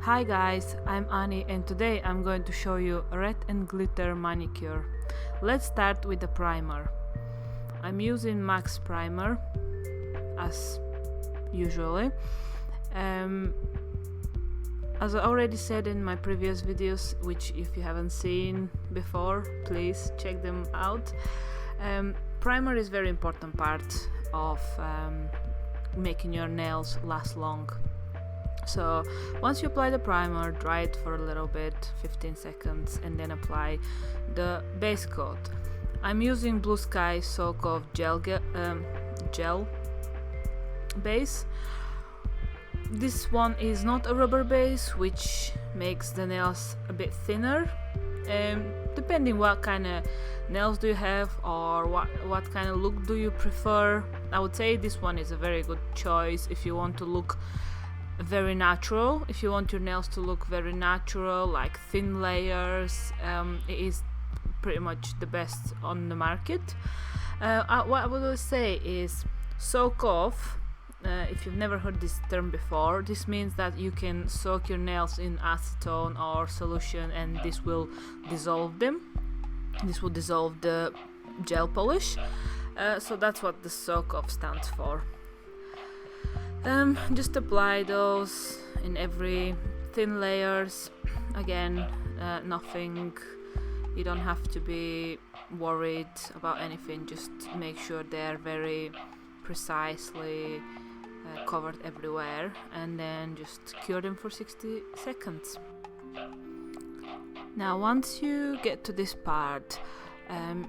Hi guys, I'm Annie and today I'm going to show you red and glitter manicure. Let's start with the primer. I'm using Max primer as usually. As I already said in my previous videos, which if you haven't seen before, please check them out. Primer is very important part of making your nails last long. So once you apply the primer, dry it for a little bit, 15 seconds, and then apply the base coat. I'm using Bluesky Soak Off gel base. This one is not a rubber base, which makes the nails a bit thinner. Depending what kind of nails do you have or what kind of look do you prefer, I would say this one is a very good choice if you want to look very natural. If you want your nails to look very natural, like thin layers, it is pretty much the best on the market. What I would say is soak off. If you've never heard this term before, this means that you can soak your nails in acetone or solution and this will dissolve them. This will dissolve the gel polish. So that's what the soak off stands for. Just apply those in every thin layers. Again, nothing, you don't have to be worried about anything, just make sure they're very precisely covered everywhere, and then just cure them for 60 seconds. Now once you get to this part,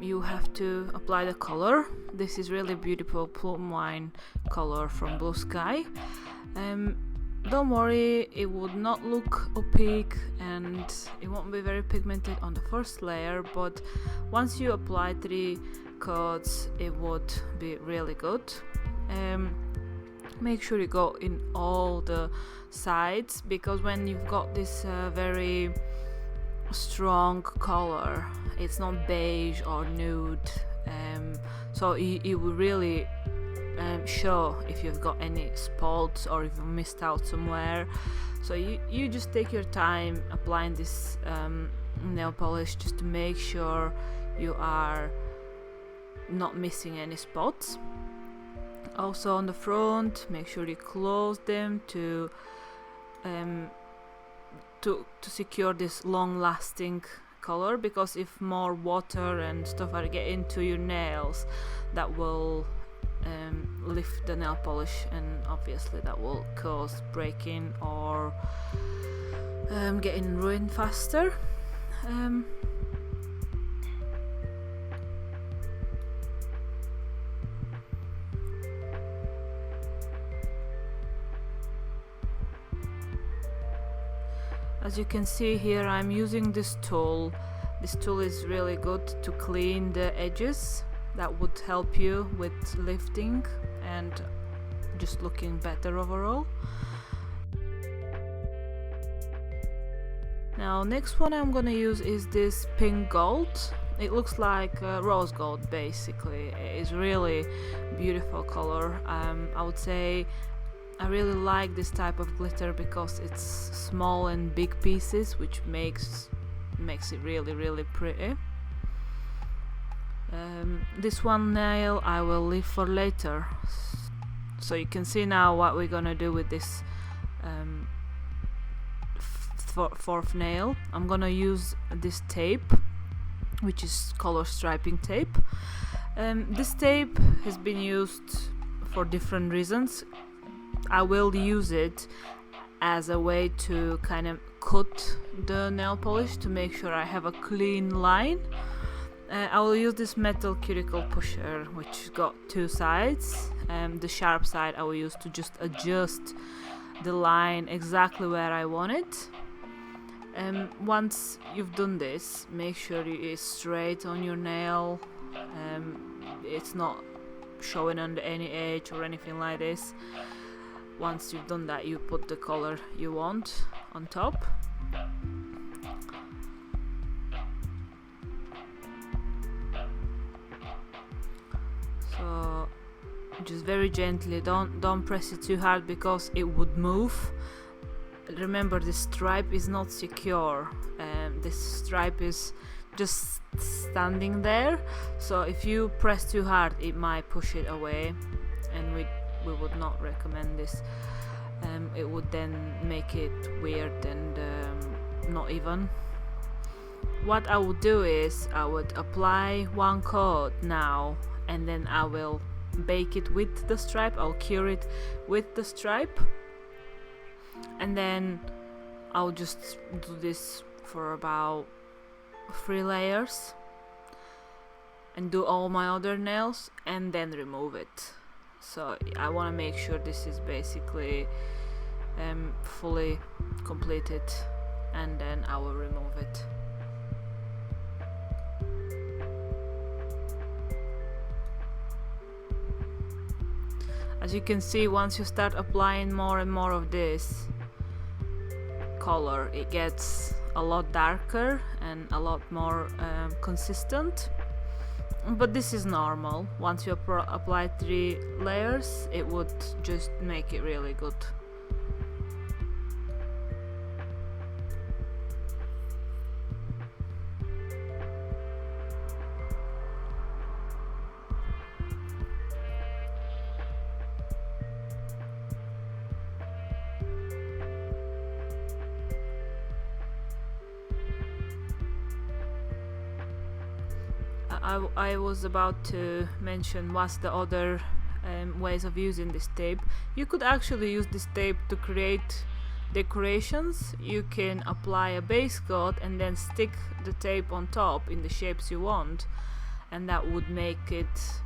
you have to apply the color. This is really beautiful plum wine color from Bluesky. Don't worry, it would not look opaque and it won't be very pigmented on the first layer, but once you apply 3 coats it would be really good. Make sure you go in all the sides, because when you've got this very strong color, it's not beige or nude, so it will really show if you've got any spots or if you missed out somewhere. So you just take your time applying this nail polish just to make sure you are not missing any spots. Also on the front, make sure you close them to secure this long-lasting color, because if more water and stuff are getting into your nails, that will lift the nail polish, and obviously that will cause breaking or getting ruined faster. As you can see here, I'm using this tool. This tool is really good to clean the edges. That would help you with lifting and just looking better overall. Now next one I'm gonna use is this pink gold. It looks like rose gold basically. It is really beautiful color. I would say I really like this type of glitter because it's small and big pieces, which makes it really pretty. This one nail I will leave for later, so you can see now what we're gonna do with this fourth nail. I'm gonna use this tape, which is color striping tape. This tape has been used for different reasons. I will use it as a way to kind of cut the nail polish to make sure I have a clean line. I will use this metal cuticle pusher, which got 2 sides. The sharp side I will use to just adjust the line exactly where I want it. Once you've done this, make sure it is straight on your nail. It's not showing under any edge or anything like this. Once you've done that, you put the color you want on top. So just very gently, don't press it too hard because it would move. remember, this stripe is not secure. This stripe is just standing there, so if you press too hard it might push it away, and we would not recommend this. It would then make it weird and not even. What I would do is I would apply one coat now, and then I will bake it with the stripe. I'll cure it with the stripe, and then I'll just do this for about 3 layers and do all my other nails and then remove it. So I want to make sure this is basically fully completed, and then I will remove it. As you can see, once you start applying more and more of this color, it gets a lot darker and a lot more consistent. But this is normal. Once you apply 3 layers, it would just make it really good. I was about to mention what's the other ways of using this tape. You could actually use this tape to create decorations. You can apply a base coat and then stick the tape on top in the shapes you want, and that would make it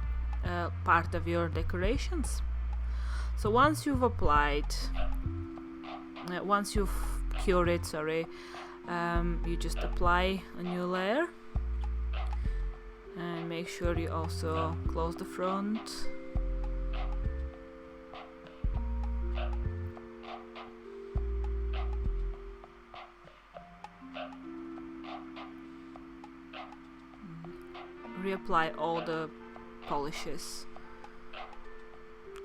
part of your decorations. So once you've cured it, you just apply a new layer. And make sure you also close the front. Reapply all the polishes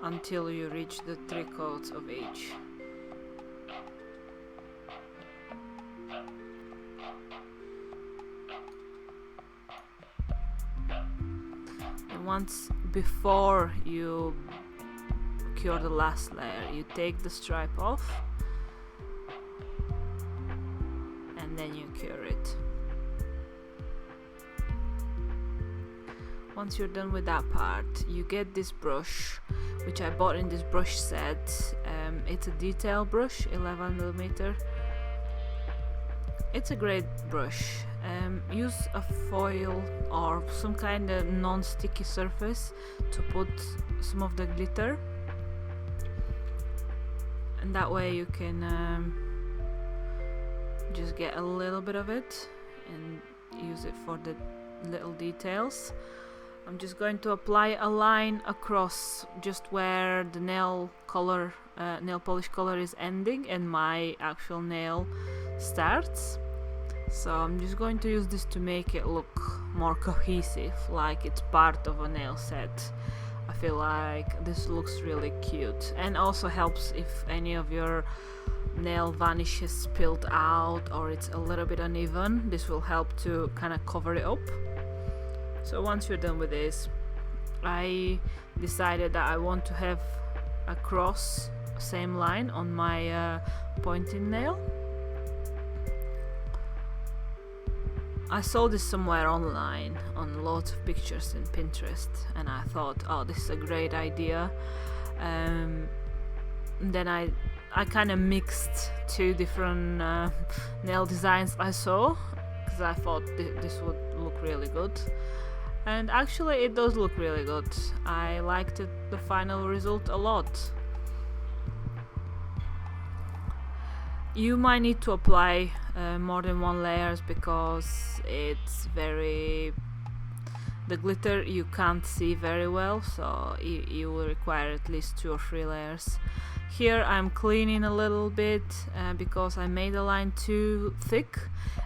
until you reach the 3 coats of each. Once before you cure the last layer, you take the stripe off and then you cure it. Once you're done with that part, you get this brush, which I bought in this brush set. It's a detail brush, 11mm. It's a great brush. Use a foil or some kind of non-sticky surface to put some of the glitter, and that way you can just get a little bit of it and use it for the little details. I'm just going to apply a line across just where the nail polish color is ending and my actual nail starts. So I'm just going to use this to make it look more cohesive, like it's part of a nail set. I feel like this looks really cute, and also helps if any of your nail varnish is spilled out or it's a little bit uneven. This will help to kind of cover it up. So once you're done with this, I decided that I want to have a cross same line on my pointing nail. I saw this somewhere online on lots of pictures in Pinterest, and I thought, oh, this is a great idea. Then I kind of mixed 2 different nail designs I saw, because I thought this would look really good. And actually it does look really good. I liked the final result a lot. You might need to apply more than 1 layers because it's the glitter you can't see very well, so you will require at least 2 or 3 layers. Here I'm cleaning a little bit because I made the line too thick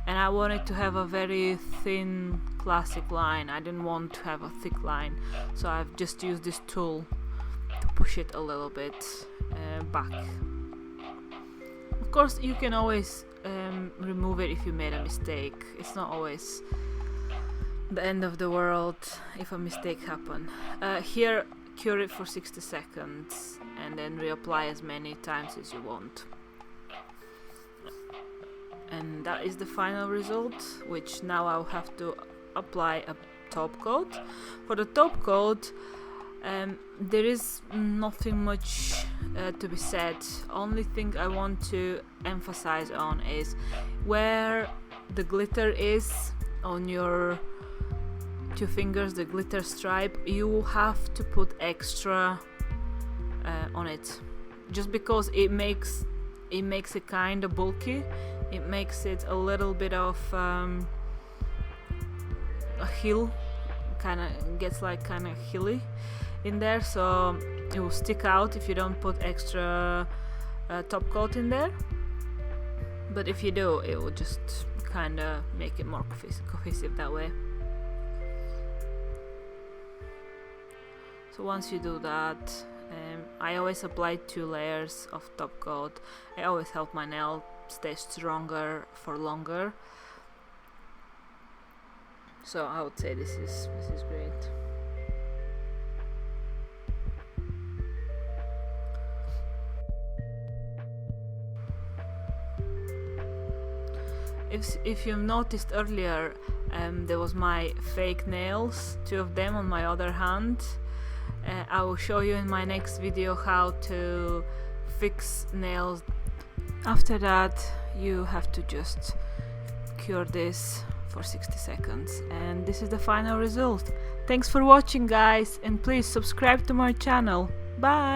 and I wanted to have a very thin classic line. I didn't want to have a thick line, so I've just used this tool to push it a little bit back. Of course, you can always remove it if you made a mistake. It's not always the end of the world if a mistake happens. Here, cure it for 60 seconds and then reapply as many times as you want. And that is the final result, which now I'll have to apply a top coat. For the top coat, there is nothing much to be said. Only thing I want to emphasize on is where the glitter is on your two fingers, the glitter stripe, you have to put extra on it, just because it makes it kind of bulky. It makes it a little bit of a hill, kind of gets like kind of hilly in there, so it will stick out if you don't put extra top coat in there. But if you do, it will just kind of make it more cohesive that way. So once you do that, I always apply 2 layers of top coat. I always help my nail stay stronger for longer. So I would say this is great. If you've noticed earlier, there was my fake nails, 2 of them on my other hand. I will show you in my next video how to fix nails. After that, you have to just cure this for 60 seconds, and this is the final result. Thanks for watching, guys, and please subscribe to my channel. Bye!